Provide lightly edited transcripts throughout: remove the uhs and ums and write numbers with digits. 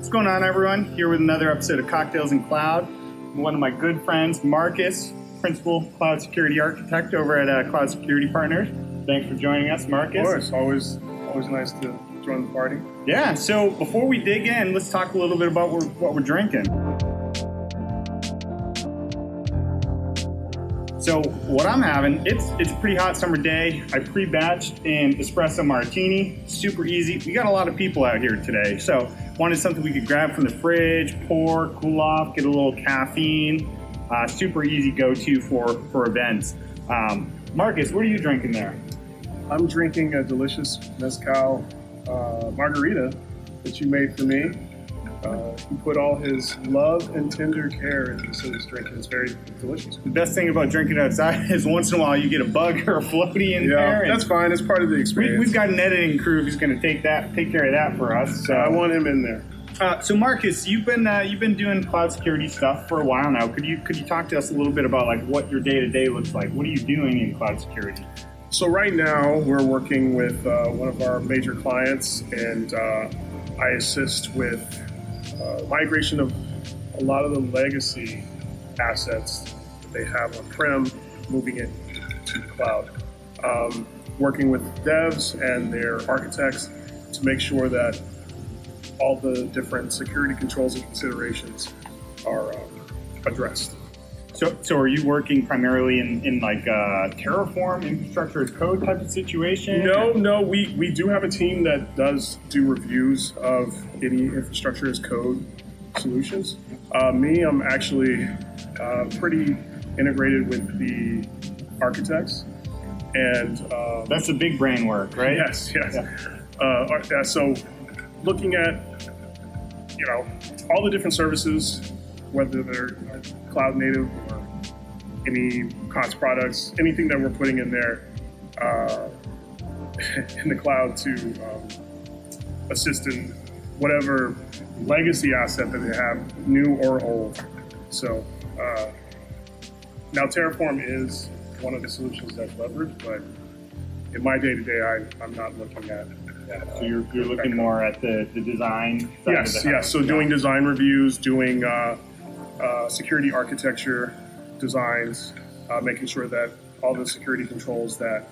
What's going on, everyone? Here with another episode of Cocktails and Cloud. One of my good friends, Marcus, Principal Cloud Security Architect over at Cloud Security Partners. Thanks for joining us, Marcus. Of course, always nice to join the party. Yeah, so before we dig in, let's talk a little bit about what we're drinking. So what I'm having, it's a pretty hot summer day. I pre-batched an Espresso Martini, super easy. We got a lot of people out here today, so wanted something we could grab from the fridge, pour, cool off, get a little caffeine. Super easy go-to for events. Marcus, what are you drinking there? I'm drinking a delicious Mezcal Margarita that you made for me. He put all his love and tender care into his drink, and it's very delicious. The best thing about drinking outside is once in a while you get a bug or a floaty in there. Yeah, that's fine. It's part of the experience. We've got an editing crew who's going to take care of that for us. So I want him in there. So Marcus, you've been doing cloud security stuff for a while now. Could you talk to us a little bit about like what your day-to-day looks like? What are you doing in cloud security? So right now we're working with one of our major clients, and I assist with migration of a lot of the legacy assets that they have on-prem, moving it to cloud. Working with devs and their architects to make sure that all the different security controls and considerations are addressed. So are you working primarily in like a Terraform infrastructure as code type of situation? No, we do have a team that does do reviews of any infrastructure as code solutions. I'm actually pretty integrated with the architects, and that's the big brain work, right? Yes. Yeah. So looking at all the different services, whether they're cloud native or any COTS products, anything that we're putting in there in the cloud to assist in whatever legacy asset that they have, new or old. So now Terraform is one of the solutions that's leveraged, but in my day-to-day, I'm not looking at that. So you're looking more at the design side of the house. So doing design reviews, doing security architecture designs, making sure that all the security controls that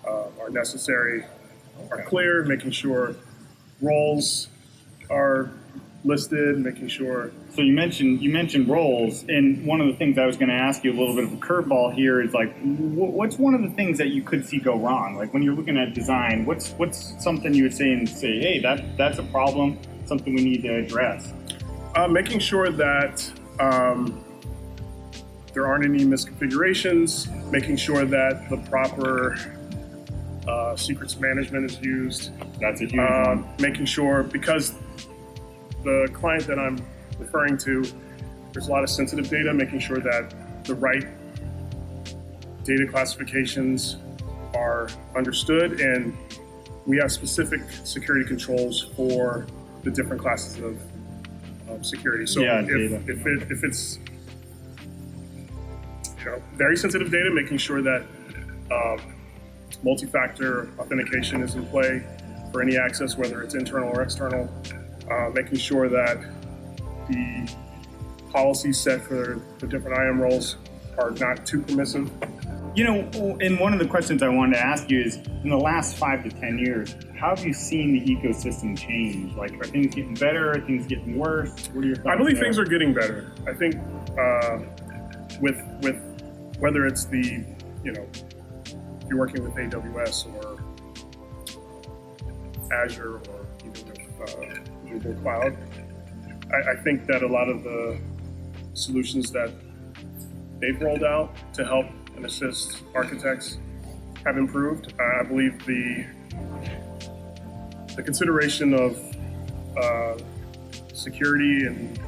are necessary are clear, making sure roles are listed, making sure. So you mentioned roles, and one of the things I was going to ask you, a little bit of a curveball here, is like, what's one of the things that you could see go wrong? Like when you're looking at design, what's something you would say, hey, that's a problem, something we need to address? Making sure that there aren't any misconfigurations, making sure that the proper secrets management is used. That's a huge one. Making sure, because the client that I'm referring to, there's a lot of sensitive data, making sure that the right data classifications are understood, and we have specific security controls for the different classes of security. So if it's very sensitive data, making sure that multi-factor authentication is in play for any access, whether it's internal or external, making sure that the policies set for the different IAM roles are not too permissive. And one of the questions I wanted to ask you is, in the last 5 to 10 years, how have you seen the ecosystem change? Like, are things getting better? Are things getting worse? What are your thoughts? I believe things are getting better. I think with whether it's the, if you're working with AWS or Azure or even with Google Cloud, I think that a lot of the solutions that they've rolled out to help and assist architects have improved. I believe the consideration of security and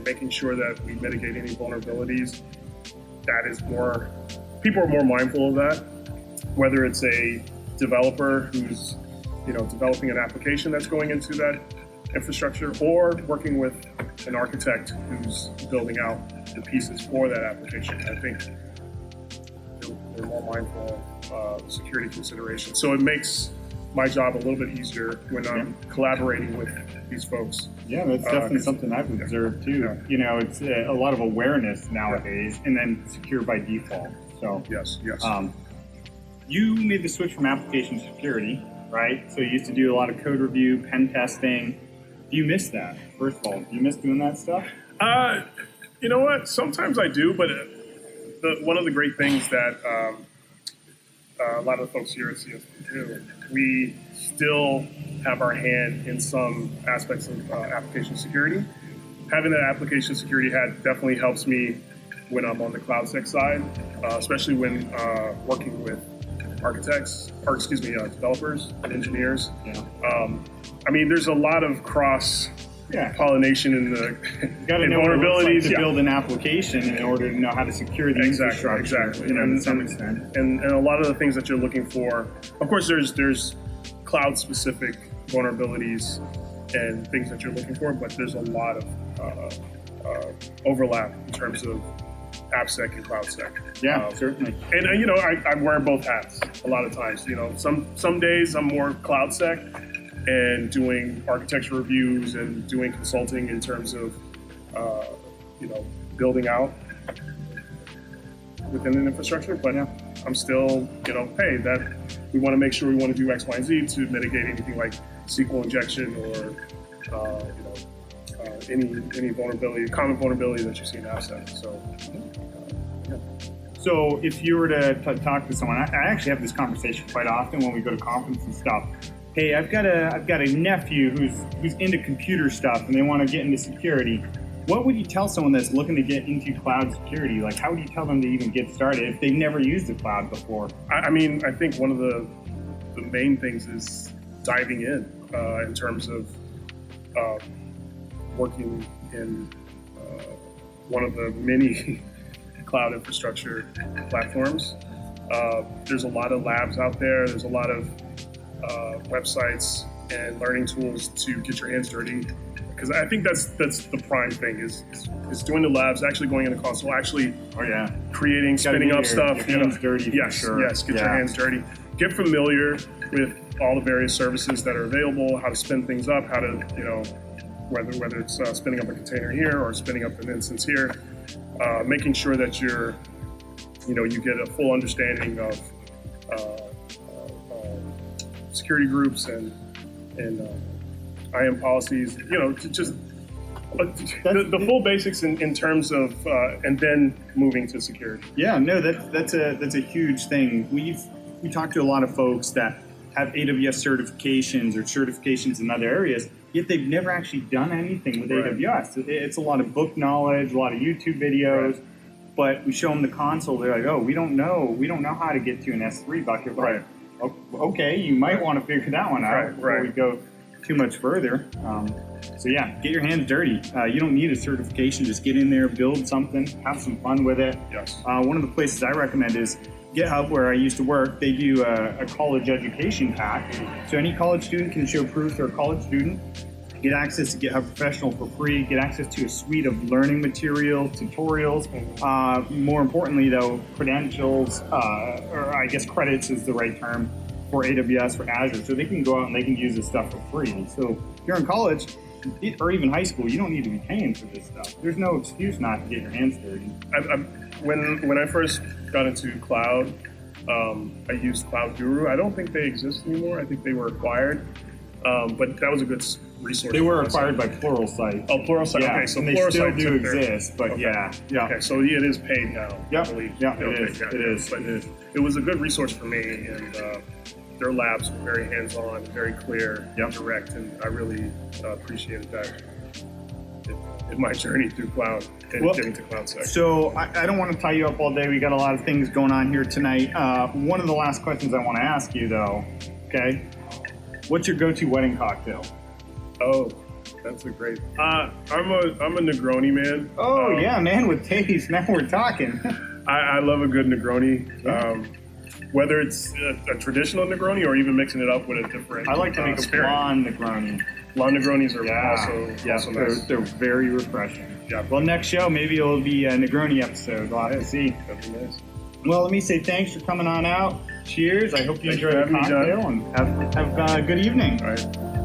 making sure that we mitigate any vulnerabilities, that is more, people are more mindful of that. Whether it's a developer who's developing an application that's going into that infrastrucstructure, or working with an architect who's building out the pieces for that application. I think they're more mindful of security considerations. So it makes my job a little bit easier when I'm collaborating with these folks. Yeah, that's definitely something I've observed too. Yeah. You know, it's a lot of awareness nowadays, and then secure by default. So Yes. you made the switch from application security, right? So you used to do a lot of code review, pen testing. Do you miss that? First of all, do you miss doing that stuff? You know what? Sometimes I do, but one of the great things that a lot of the folks here at CSP do, we still have our hand in some aspects of application security. Having that application security hat definitely helps me when I'm on the CloudSec side, especially when working with architects, or developers and engineers. Yeah. I mean, there's a lot of cross pollination in the got to know vulnerabilities to build an application in order to know how to secure the infrastructure. Exactly. You know, And to some extent. And a lot of the things that you're looking for, of course, there's cloud-specific vulnerabilities and things that you're looking for, but there's a lot of overlap in terms of AppSec and CloudSec. Yeah, certainly. And you know, I wear both hats a lot of times. You know, some days I'm more CloudSec and doing architecture reviews and doing consulting in terms of you know, building out within an infrastructure. But I'm still, you know, hey, that we want to make sure we want to do X, Y, and Z to mitigate anything like SQL injection or you know, any vulnerability, common vulnerability that you see in AppSec. So if you were to talk to someone, I actually have this conversation quite often when we go to conferences and stuff. Hey, I've got a nephew who's into computer stuff and they want to get into security. What would you tell someone that's looking to get into cloud security? Like, how would you tell them to even get started if they've never used the cloud before? I mean, I think one of the main things is diving in terms of working in one of the many cloud infrastructure platforms. There's a lot of labs out there. There's a lot of websites and learning tools to get your hands dirty. Because I think that's the prime thing is doing the labs, actually going in the console, actually creating, spinning up stuff. Your hands dirty. Yes, for sure. yes, get your hands dirty. Get familiar with all the various services that are available, how to spin things up, how to, you know, whether it's spinning up a container here or spinning up an instance here, making sure that you get a full understanding of security groups and IAM policies, you know, just the full basics in terms of, and then moving to security. Yeah, no, that's a huge thing. We talk to a lot of folks that have AWS certifications or certifications in other areas, yet they've never actually done anything with AWS. It's a lot of book knowledge, a lot of YouTube videos, but we show them the console. They're like, oh, we don't know how to get to an S3 bucket. Right. Okay, you might want to figure that one out before we go too much further. So yeah, get your hands dirty. You don't need a certification. Just get in there, build something, have some fun with it. Yes. One of the places I recommend is GitHub, where I used to work. They do a college education pack. So any college student can show proof they're a college student, get access to GitHub Professional for free, get access to a suite of learning materials, tutorials. More importantly, though, credentials, or I guess credits is the right term, for AWS, for Azure. So they can go out and they can use this stuff for free. So if you're in college, or even high school, you don't need to be paying for this stuff. There's no excuse not to get your hands dirty. When I first got into cloud, I used Cloud Guru. I don't think they exist anymore. I think they were acquired, but that was a good resource. They were acquired by Pluralsight. Oh, Pluralsight. Yeah, Okay, so and they still do exist, but yeah. Okay, so it is paid now. Yep. I believe. Yeah, it is. But it was a good resource for me, and their labs were very hands-on, very clear, direct, and I really appreciated that in my journey through cloud and getting to CloudSec. So I don't want to tie you up all day. We got a lot of things going on here tonight. One of the last questions I want to ask you, though, okay? What's your go-to wedding cocktail? Oh, that's a great. I'm a Negroni man. Oh yeah, man, with taste. Now we're talking. I love a good Negroni. Whether it's a traditional Negroni or even mixing it up with a different. I like to make a blonde Negroni. Blonde Negronis are also nice. They're very refreshing. Yeah. Well, next show maybe it'll be a Negroni episode. We'll have to see. That'd be nice. Well, let me say thanks for coming on out. Cheers. I hope you Thanks enjoy for the having me, John. cocktail and have a good evening. All right.